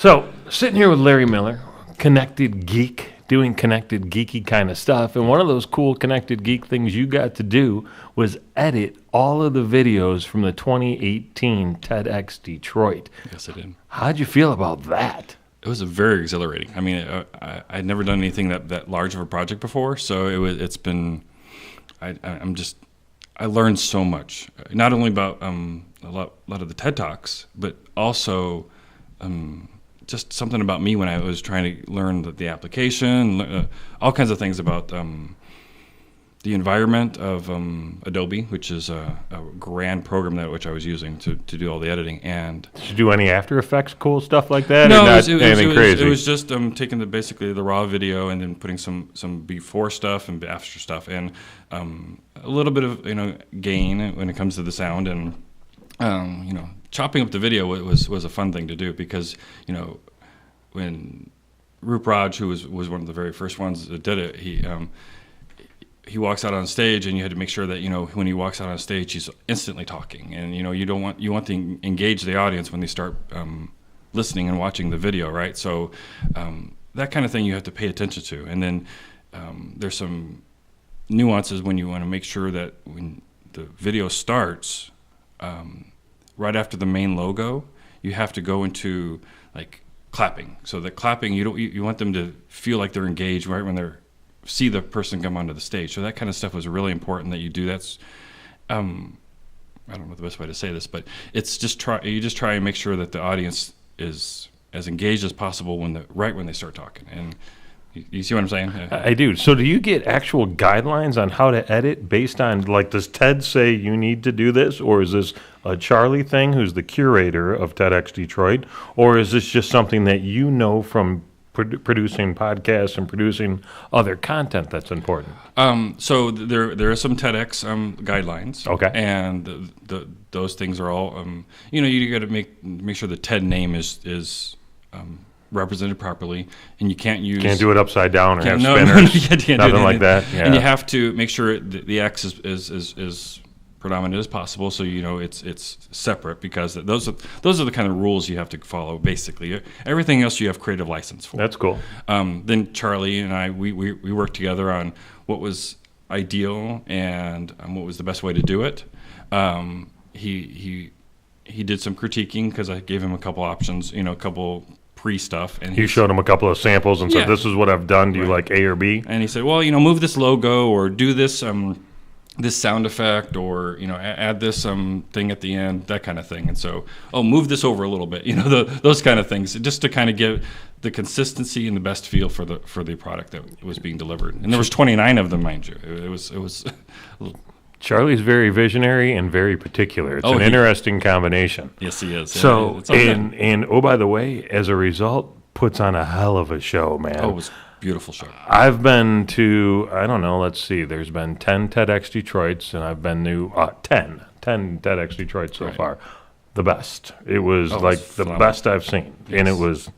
So, sitting here with Larry Miller, connected geek, doing connected geeky kind of stuff. And one of those cool connected geek things you got to do was edit all of the videos from the 2018 TEDx Detroit. Yes, I did. How'd you feel about that? It was very exhilarating. I mean, I'd never done anything that large of a project before, so it's been. I learned so much, not only about a lot of the TED Talks, but also just something about me when I was trying to learn the application, all kinds of things about the environment of Adobe, which is a grand program which I was using to do all the editing. And did you do any After Effects cool stuff like that? No, or it was just taking basically the raw video and then putting some before stuff and after stuff, and a little bit of gain when it comes to the sound, and chopping up the video was a fun thing to do, because when Roop Raj, who was one of the very first ones that did it, he walks out on stage, and you had to make sure that when he walks out on stage, he's instantly talking, and you want to engage the audience when they start listening and watching the video, right? So that kind of thing you have to pay attention to, and then there's some nuances when you want to make sure that when the video starts, right after the main logo, you have to go into like clapping. So the clapping, you want them to feel like they're engaged right when they're see the person come onto the stage. So that kind of stuff was really important that you do. That's I don't know the best way to say this, but it's just try and make sure that the audience is as engaged as possible when they start talking. And you see what I'm saying? I do. So do you get actual guidelines on how to edit based on, like, does TED say you need to do this, or is this a Charlie thing, who's the curator of TEDx Detroit, or is this just something that from producing podcasts and producing other content that's important? So there are some TEDx guidelines. Okay. And those things are all you got to make sure the TED name is represented properly, and you can't do it upside down or have spinners, nothing like that. Yeah. And you have to make sure the X is predominant as possible, so it's separate, because those are the kind of rules you have to follow. Basically, everything else you have creative license for. That's cool. Then Charlie and I we worked together on what was ideal and what was the best way to do it. He did some critiquing, because I gave him a couple options, a couple pre-stuff, and you showed him a couple of samples and said, "This is what I've done. Do you like A or B?" And he said, "Well, move this logo, or do this this sound effect, or add this thing at the end, that kind of thing." And so, move this over a little bit, those kind of things, just to kind of get the consistency and the best feel for the product that was being delivered. And there was 29 of them, mind you. It was. Charlie's very visionary and very particular. It's an interesting combination. Yes, he is. So, and oh, by the way, as a result, puts on a hell of a show, man. Oh, it was a beautiful show. I've been to, I don't know, let's see, there's been 10 TEDx Detroits, and I've been to 10 TEDx Detroits so far. The best. It was the best I've seen. Yes. And it was,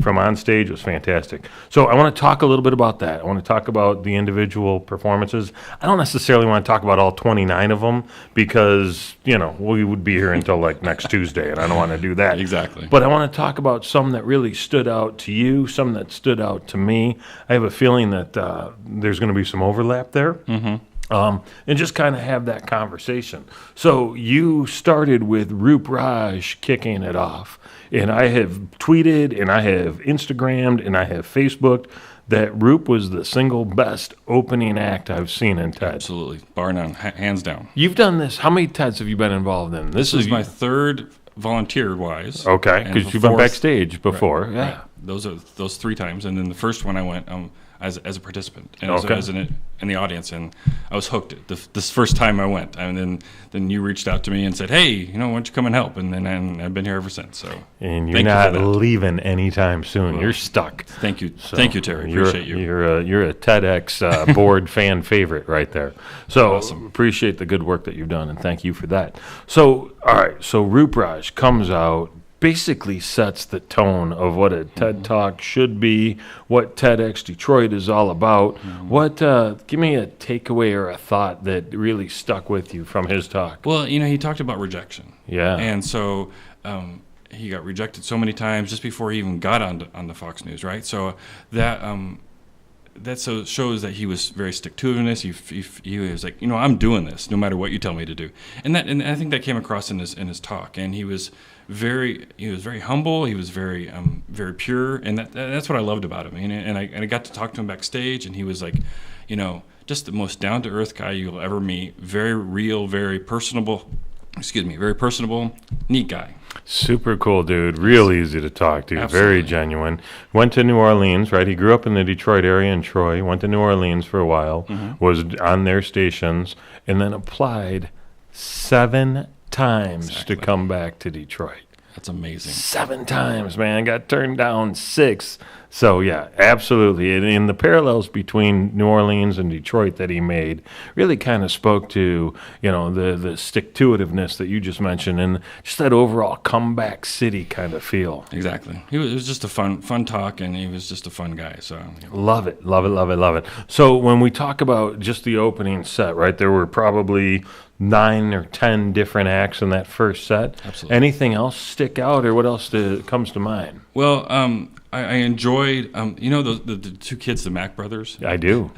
from on stage, it was fantastic. So I want to talk a little bit about that. I want to talk about the individual performances. I don't necessarily want to talk about all 29 of them, because, we would be here until like next Tuesday, and I don't want to do that. Exactly. But I want to talk about some that really stood out to you, some that stood out to me. I have a feeling that there's going to be some overlap there. Mm-hmm. And just kind of have that conversation. So you started with Roop Raj kicking it off. And I have tweeted, and I have Instagrammed, and I have Facebooked that Roop was the single best opening act I've seen in TED. Absolutely. Bar none. Hands down. You've done this. How many TEDs have you been involved in? This is my third volunteer-wise. Okay, because you've been backstage before. Right, yeah. Right. Those 3 times. And then the first one I went as a participant, and as in the audience, and I was hooked this first time I went. And then you reached out to me and said, "Hey, why don't you come and help?" And then I've been here ever since. So, and you're not leaving anytime soon. Well, you're stuck. Thank you, thank you, Terry. Appreciate you. You're a TEDx board fan favorite right there. So awesome. Appreciate the good work that you've done, and thank you for that. So all right, so Roop Raj comes out, basically sets the tone of what a TED Talk should be, what TEDx Detroit is all about. What? Give me a takeaway or a thought that really stuck with you from his talk. Well, he talked about rejection. Yeah. And so he got rejected so many times just before he even got on the Fox News, right? So that so shows that he was very stick-to-itiveness. He was like, I'm doing this no matter what you tell me to do, and I think that came across in his talk. And he was very humble. He was very very pure, and that's what I loved about him. And I got to talk to him backstage, and he was like, just the most down-to-earth guy you'll ever meet. Very real, very personable. Very personable, neat guy. Super cool dude. Real easy to talk to. Absolutely. Very genuine. Went to New Orleans, right? He grew up in the Detroit area in Troy. Went to New Orleans for a while. Was on their stations, and then applied 7 times to come back to Detroit. That's amazing. 7 times, man. Got turned down 6. So, yeah, absolutely. And the parallels between New Orleans and Detroit that he made really kind of spoke to, the stick-to-itiveness that you just mentioned and just that overall comeback city kind of feel. Exactly. It was just a fun talk, and he was just a fun guy. So Love it, love it, love it, love it. So when we talk about just the opening set, right, there were probably 9 or 10 different acts in that first set. Absolutely. Anything else stick out, or what else comes to mind? Well, I enjoyed, the 2 kids, the Mack brothers. I do.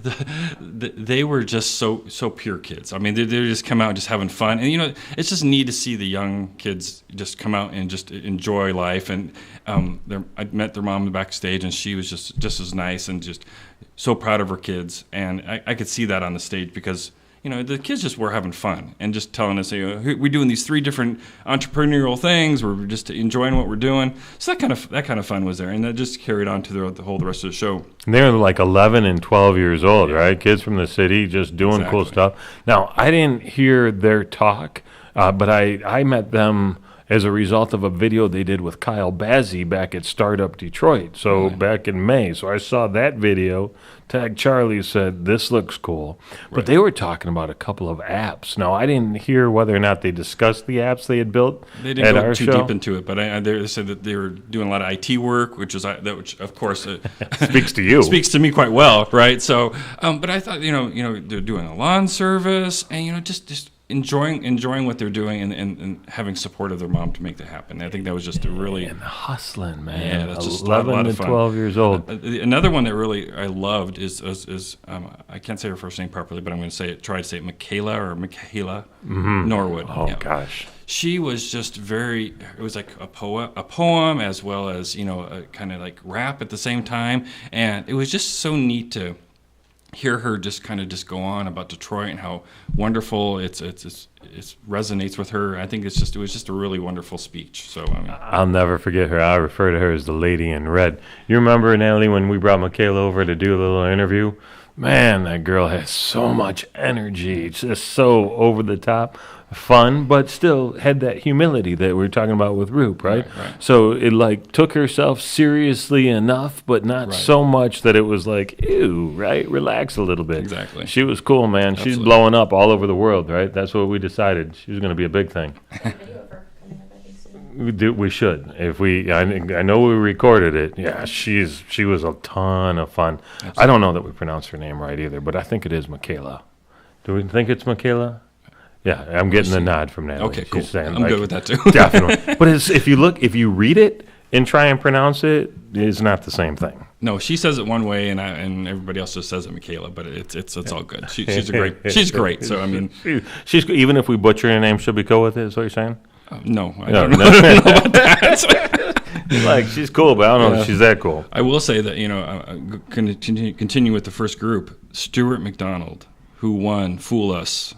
They were just so pure kids. I mean, they just come out just having fun, and it's just neat to see the young kids just come out and just enjoy life. And I met their mom backstage, and she was just as nice and just so proud of her kids. And I could see that on the stage because the kids just were having fun and just telling us, we're doing these 3 different entrepreneurial things. We're just enjoying what we're doing. So that kind of fun was there, and that just carried on to the rest of the show. And they're like 11 and 12 years old, right? Kids from the city just doing cool stuff. Now, I didn't hear their talk, but I met them as a result of a video they did with Kyle Bazzi back at Startup Detroit, so back in May. So I saw that video, tagged Charlie, said, this looks cool. But they were talking about a couple of apps. Now, I didn't hear whether or not they discussed the apps they had built. They didn't go too deep into it, but they said that they were doing a lot of IT work, which of course speaks to you. Speaks to me quite well, right? So, but I thought, they're doing a lawn service, and just enjoying what they're doing and having support of their mom to make that happen. I think that was just a really... And hustling, man. Yeah, that's just 11 a lot to of fun. 12 years old. Another one that really I loved is I can't say her first name properly, but I'm going to try to say it, Michaela Norwood. Oh, gosh. She was just it was like a poem as well as, a kind of like rap at the same time. And it was just so neat to hear her just go on about Detroit and how wonderful it resonates with her. I think it was just a really wonderful speech. So I'll never forget her. I refer to her as the lady in red. You remember, Natalie, when we brought Michaela over to do a little interview? Man, that girl has so much energy. It's just so over the top. Fun, but still had that humility that we were talking about with Roop, right? Right. So it took herself seriously enough, but not so much that it was like, ew, right? Relax a little bit. Exactly. She was cool, man. Absolutely. She's blowing up all over the world, right? That's what we decided. She was going to be a big thing. We should. I know we recorded it. Yeah, she was a ton of fun. Absolutely. I don't know that we pronounced her name right either, but I think it is Michaela. Do we think it's Michaela? Yeah, I'm getting the nod from Natalie. Okay, cool. She's saying, I'm good with that too. Definitely. But if you read it and try and pronounce it, it's not the same thing. No, she says it one way, and everybody else just says it Michaela. But it's all good. She's great. So I mean, she's even if we butcher her name, she'll be cool with it. Is what you're saying? No, I don't know about that. She's cool, but I don't know if she's that cool. I will say that continue with the first group. Stuart McDonald, who won "Fool Us."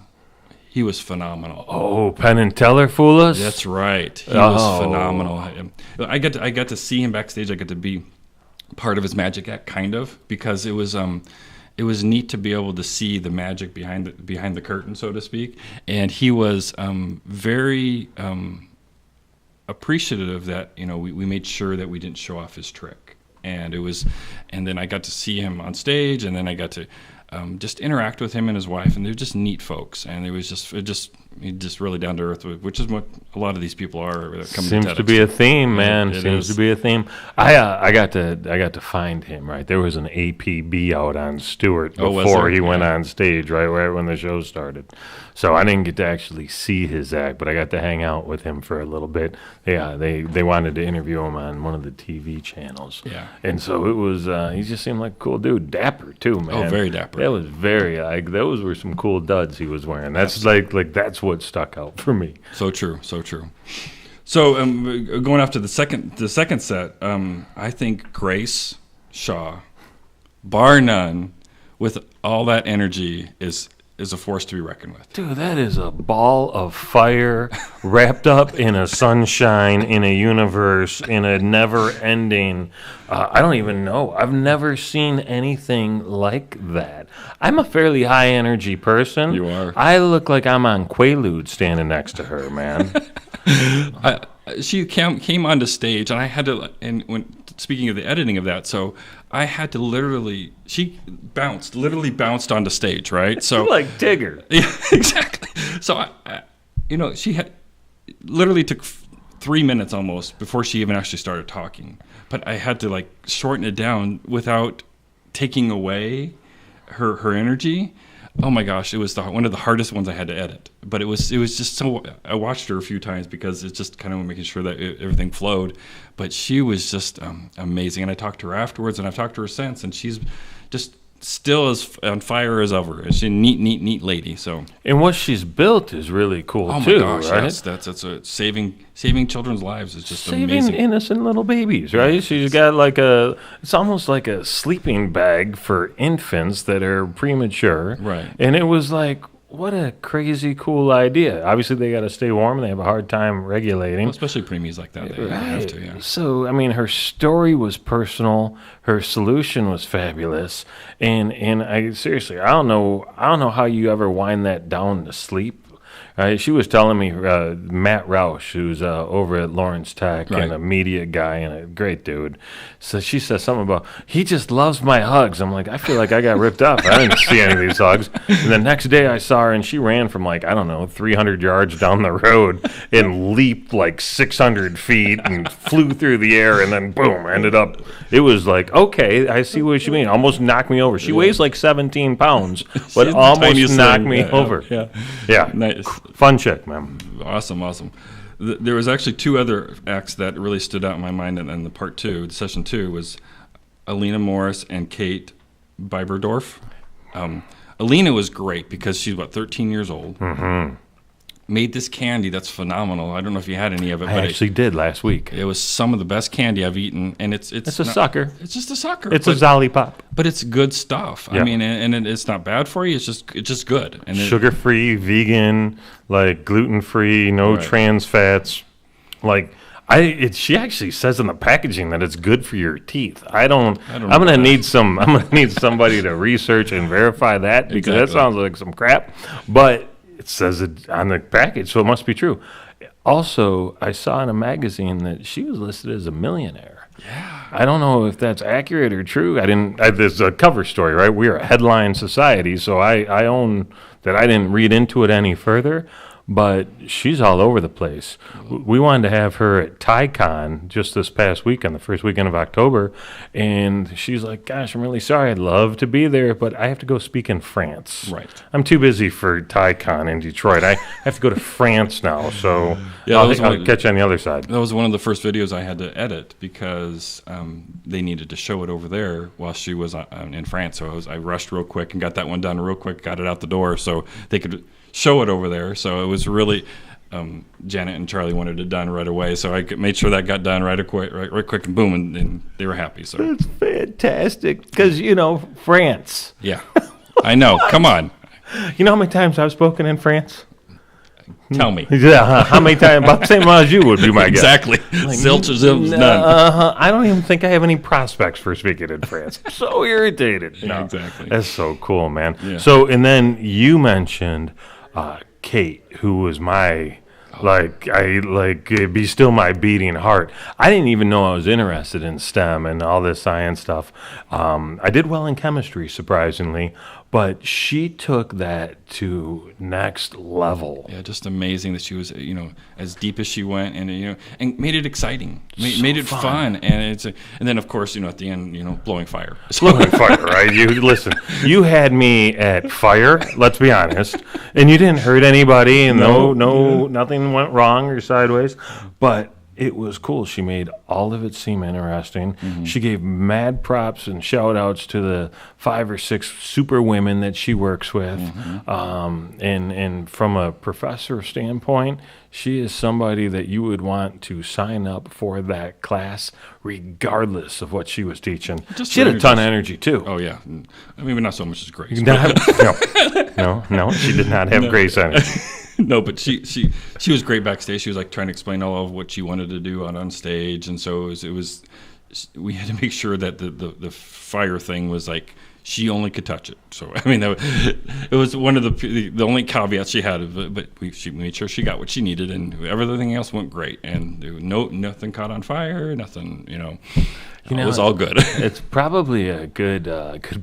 He was phenomenal. Oh, Penn and Teller Fool Us? That's right. He was phenomenal. I got to see him backstage. I got to be part of his magic act, kind of, because it was neat to be able to see the magic behind the curtain, so to speak. And he was very appreciative that we made sure that we didn't show off his trick. And then I got to see him on stage, and then I got to just interact with him and his wife, and they're just neat folks. And it he's just really down to earth, which is what a lot of these people are. That come Seems to to be a theme, man. It Seems is. to be a theme. I got to find him, right. There was an APB out on Stewart Oh, was before there? he went Yeah. on stage, right when the show started. So I didn't get to actually see his act, but I got to hang out with him for a little bit. Yeah, they wanted to interview him on one of the TV channels. Yeah. And so it was. He just seemed like a cool dude, dapper too, man. Oh, very dapper. That was very like those were some cool duds he was wearing. That's like that's what stuck out for me. So true, so true. So going after the second set, I think Grace Shaw, bar none, with all that energy, is a force to be reckoned with. Dude, that is a ball of fire wrapped up in a sunshine, in a universe, in a never-ending. I don't even know. I've never seen anything like that. I'm a fairly high-energy person. You are. I look like I'm on Quaalude standing next to her, man. She came onto stage, and I had to. And speaking of the editing of that, so I had to literally. She literally bounced onto stage, right? So Like Tigger. yeah, exactly. So she had literally took 3 minutes almost before she even actually started talking. But I had to shorten it down without taking away her energy. Oh my gosh, it was one of the hardest ones I had to edit. But it was just so. I watched her a few times because it's just kind of making sure that everything flowed. But she was just amazing, and I talked to her afterwards, and I've talked to her since, and she's just still as on fire as ever. She's a neat lady. So. And what she's built is really cool, Oh my too, gosh, right? yes, that's saving children's lives is just Saving amazing. innocent little babies, right? She's got it's almost like a sleeping bag for infants that are premature. Right. And it was like, what a crazy cool idea. Obviously, they got to stay warm. They have a hard time regulating. Well, especially preemies like that, they have to. Yeah. So, I mean, her story was personal. Her solution was fabulous. And I seriously, I don't know how you ever wind that down to sleep. She was telling me, Matt Roush, who's over at Lawrence Tech Right. and a media guy and a great dude. So she says something about, he just loves my hugs. I'm like, I feel like I got ripped up. I didn't see any of these hugs. And the next day I saw her and she ran from 300 yards down the road and leaped 600 feet and flew through the air and then boom, ended up. It was like, okay, I see what you mean. Almost knocked me over. She weighs 17 pounds, but the almost tiniest knocked thing. me Yeah, over. yeah. Yeah. Nice. Fun chick, man. Awesome. There was actually two other acts that really stood out in my mind, and the part two, session two, was Alina Morris and Kate Biberdorf. Alina was great because she's 13 years old. Mm-hmm. Made this candy that's phenomenal. I don't know if you had any of it. I actually did last week. It was some of the best candy I've eaten, and it's a sucker. It's just a sucker. It's a Zolly Pop. but it's good stuff. Yeah. I mean, and it's not bad for you. It's just good. And Sugar-free, vegan, gluten-free, no Right. trans fats. She actually says in the packaging that it's good for your teeth. I'm gonna need somebody to research and verify that because that Exactly. sounds like some crap. But it says it on the package, so it must be true. Also, I saw in a magazine that she was listed as a millionaire. Yeah. I don't know if that's accurate or true. There's a cover story, right? We are a headline society, so I own that I didn't read into it any further. But she's all over the place. We wanted to have her at TyCon just this past weekend, the first weekend of October, and she's like, gosh, I'm really sorry. I'd love to be there, but I have to go speak in France. Right. I'm too busy for TyCon in Detroit. I have to go to France now, so Yeah, I'll catch you on the other side. That was one of the first videos I had to edit because they needed to show it over there while she was in France. So I rushed real quick and got that one done real quick, got it out the door so they could show it over there. So it was really Janet and Charlie wanted it done right away. So I made sure that got done right quick, and boom, and they were happy. So It's fantastic because, France. yeah, I know. Come on, You know how many times I've spoken in France? tell me. Yeah, how many times? About the same amount as you would be my guess. Exactly. Zilch or zilch, none. I don't even think I have any prospects for speaking in France. I'm so irritated. No, Exactly. That's so cool, man. Yeah. So, and then you mentioned Kate, who was my be still my beating heart. I didn't even know I was interested in STEM and all this science stuff. I did well in chemistry, surprisingly, But she took that to next level. Yeah, just amazing that she was, as deep as she went, and and made it exciting, made it fun, and then of course, at the end, blowing fire. Blowing fire, right? You had me at fire. Let's be honest, and you didn't hurt anybody, and nothing went wrong or sideways, but. It was cool. She made all of it seem interesting. Mm-hmm. She gave mad props and shout-outs to the 5 or 6 super women that she works with. Mm-hmm. And from a professor standpoint, she is somebody that you would want to sign up for that class regardless of what she was teaching. She had a ton of energy, too. Oh, yeah. I mean, not so much as Grace. No, she did not have Grace energy. No, but she was great backstage. She was like trying to explain all of what she wanted to do on stage, and so it was we had to make sure that the fire thing was like she only could touch it. So I mean, it was one of the only caveats she had, but she made sure she got what she needed, and everything else went great, and nothing caught on fire, nothing, it was all good. It's probably a good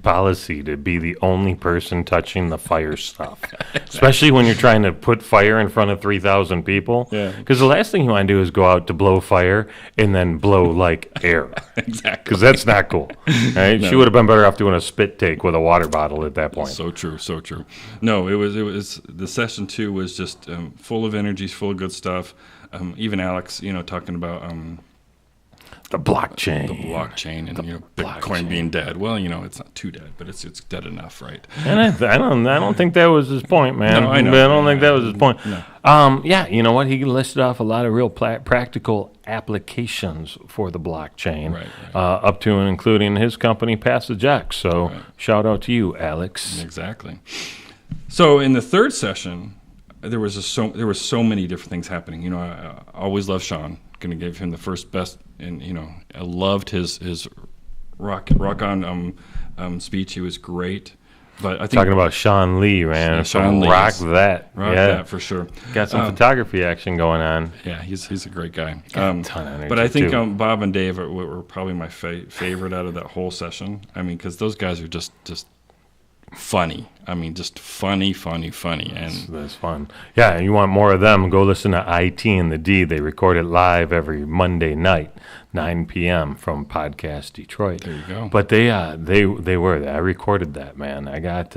policy to be the only person touching the fire stuff, especially when you're trying to put fire in front of 3,000 people. Yeah. Because the last thing you want to do is go out to blow fire and then blow like air. Exactly. Because that's not cool. Right? No. She would have been better off doing a spit take with a water bottle at that point. So true. No, it was the session 2 was just full of energy, full of good stuff. Even Alex, talking about. The blockchain. And Bitcoin being dead. Well, it's not too dead, but it's dead enough, right? And I don't think that was his point, man. No, I know. I don't think that was his point. No. You know what? He listed off a lot of real practical applications for the blockchain, right. Up to and including his company, Passage X. So shout out to you, Alex. Exactly. So in the third session, there was so many different things happening. I always loved Sean. Going to give him the first best, and I loved his rock on speech. He was great, but I think talking about Sean Lee, man, Sean Lee, rock that for sure. Got some photography action going on. Yeah, he's a great guy. A ton of energy, but I think Bob and Dave were probably my favorite out of that whole session. I mean, because those guys are just funny. I mean, just funny, and that's fun. Yeah, and you want more of them? Go listen to IT and the D. They record it live every Monday night, 9 p.m. from Podcast Detroit. There you go. But they were. I recorded that, man. I got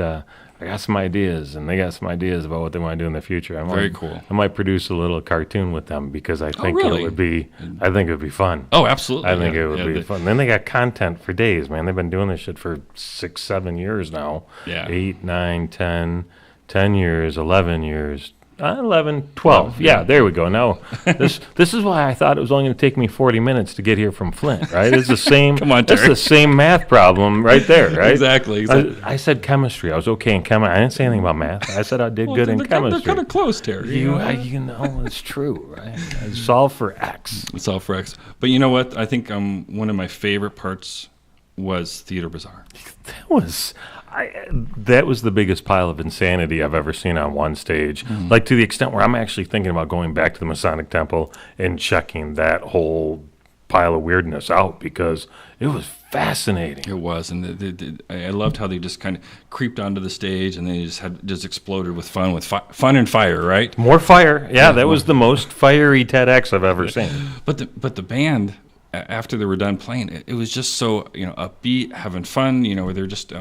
some ideas, and they got some ideas about what they want to do in the future. Very cool. I might produce a little cartoon with them because I think it would be. I think it would be fun. Oh, absolutely. I think it would be fun. Then they got content for days, man. They've been doing this shit for 6-7 years now. Yeah. 8, 9, 10 years, 11 years. 11, 12. Yeah, there we go. Now, this is why I thought it was only going to take me 40 minutes to get here from Flint, right? It's the same. Come on, Terry. That's the same math problem right there, right? Exactly. I said chemistry. I was okay in chemistry. I didn't say anything about math. I said I did good in chemistry. They're kind of close, Terry. It's true, right? Solve for X. Solve for X. But you know what? I think one of my favorite parts was Theater Bazaar. That was the biggest pile of insanity I've ever seen on one stage. Mm. Like, to the extent where I'm actually thinking about going back to the Masonic Temple and checking that whole pile of weirdness out, because it was fascinating. It was, and I loved how they just kind of creeped onto the stage, and they just exploded with fun and fire, right? More fire, yeah. That was the most fiery TEDx I've ever seen. But the band, after they were done playing, it was just so upbeat, having fun. Where they're just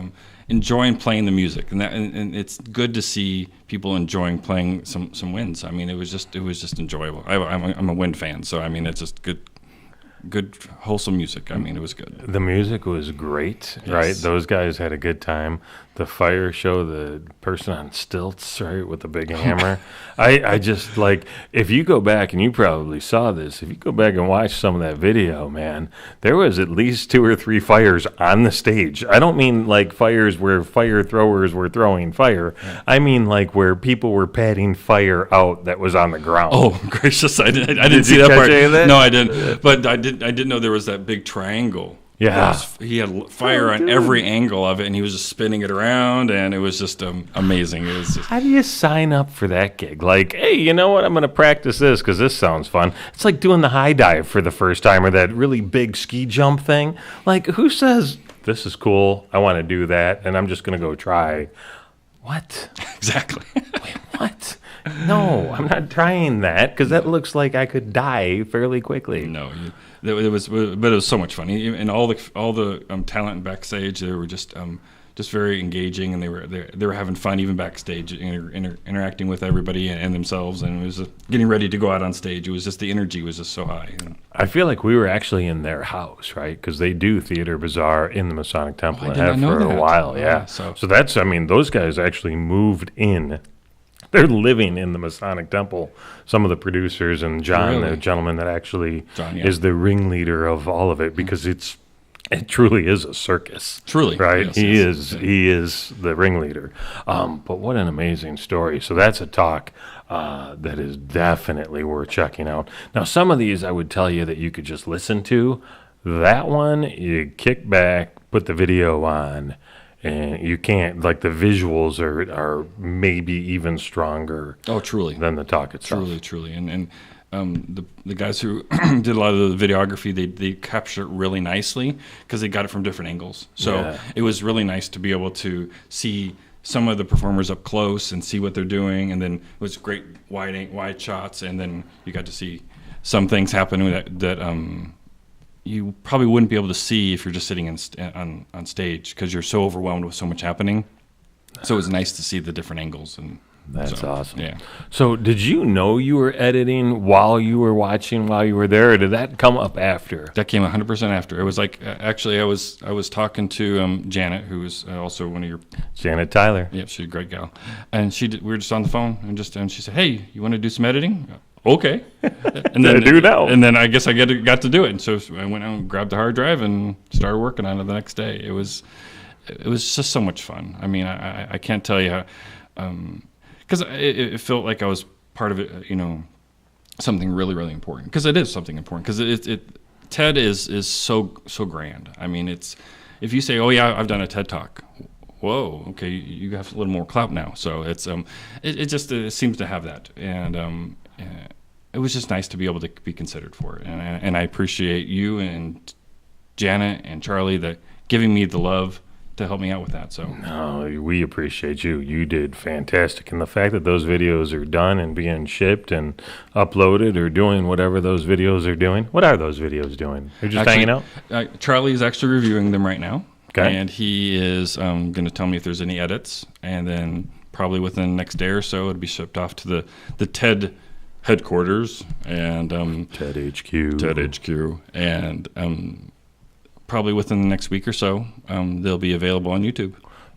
enjoying playing the music, and it's good to see people enjoying playing some winds. I mean, it was just enjoyable. I'm a wind fan, so I mean, it's just good wholesome music. I mean, it was good. The music was great, yes. Right? Those guys had a good time. The fire show, the person on stilts, right, with the big hammer. I just, like, if you go back, and you probably saw this, if you go back and watch some of that video, man, there was at least 2 or 3 fires on the stage. I don't mean like fires where fire throwers were throwing fire. Yeah. I mean like where people were patting fire out that was on the ground. Oh, gracious. I didn't see that part. That? No, I didn't. But I did know there was that big triangle. Yeah. He had fire on every angle of it, and he was just spinning it around, and it was just amazing. It was just... How do you sign up for that gig? Like, hey, you know what? I'm going to practice this because this sounds fun. It's like doing the high dive for the first time, or that really big ski jump thing. Like, who says, this is cool. I want to do that, and I'm just going to go try. What? Exactly. Wait, what? No, I'm not trying that because that looks like I could die fairly quickly. No, but it was so much fun, and all the talent backstage, they were just very engaging, and they were having fun even backstage, interacting with everybody and themselves, and it was getting ready to go out on stage. It was just the energy was just so high. I feel like we were actually in their house, right? Because they do Theater Bazaar in the Masonic Temple and have for a while. Yeah. So that's, I mean, those guys actually moved in. They're living in the Masonic Temple. Some of the producers and John, the gentleman that actually is the ringleader of all of it, because it truly is a circus. Truly, right? Yes, he is the ringleader. But what an amazing story! So that's a talk that is definitely worth checking out. Now, some of these I would tell you that you could just listen to. That one, you kick back, put the video on. And you can't, like, the visuals are maybe even stronger. Oh, truly. Than the talk itself. Truly. And the guys who did a lot of the videography, they captured it really nicely because they got it from different angles. So it was really nice to be able to see some of the performers up close and see what they're doing. And then it was great wide shots. And then you got to see some things happen that you probably wouldn't be able to see if you're just sitting on stage because you're so overwhelmed with so much happening. So it was nice to see the different angles. And that's awesome. Yeah. So did you know you were editing while you were watching, while you were there, or did that come up after? That came 100% after. It was like, actually, I was talking to Janet, who was also one of your... Janet Tyler. Yep, she's a great gal. And we were just on the phone, and she said, hey, you want to do some editing? Okay. And then do now. And then I guess I got to do it. And so I went out and grabbed the hard drive and started working on it the next day. It was just so much fun. I mean, I can't tell you how, because it felt like I was part of it, something really, really important. Because it is something important. Because TED is so grand. I mean, if you say, oh yeah, I've done a TED Talk. Whoa, okay, you have a little more clout now. So it seems to have that. And it was just nice to be able to be considered for it, and I appreciate you and Janet and Charlie that giving me the love to help me out with that. So no, we appreciate you. You did fantastic, and the fact that those videos are done and being shipped and uploaded or doing whatever those videos are doing. What are those videos doing? They're just hanging out. Charlie is actually reviewing them right now, okay. And he is going to tell me if there's any edits, and then probably within the next day or so, it'll be shipped off to the TED headquarters and TED HQ, and probably within the next week or so, they'll be available on YouTube.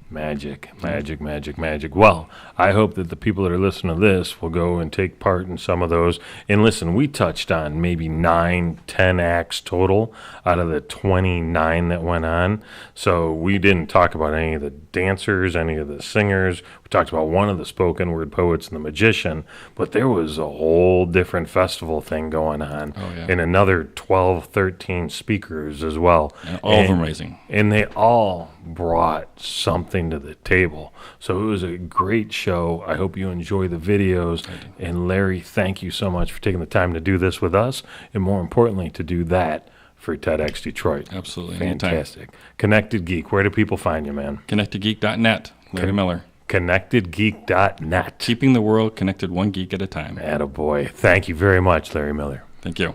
Magic. Well, I hope that the people that are listening to this will go and take part in some of those. And listen, we touched on maybe 9, 10 acts total out of the 29 that went on. So we didn't talk about any of the dancers, any of the singers. We talked about one of the spoken word poets and the magician, but there was a whole different festival thing going on. Oh, yeah. And another 12, 13 speakers as well. And all of them amazing. And they all brought something to the table. So it was a great show. I hope you enjoy the videos. And Larry, thank you so much for taking the time to do this with us, and more importantly, to do that for TEDx Detroit. Absolutely. Fantastic. Anytime. Connected Geek, where do people find you, man? ConnectedGeek.net, Larry Miller. ConnectedGeek.net. Keeping the world connected one geek at a time. Attaboy. Thank you very much, Larry Miller. Thank you.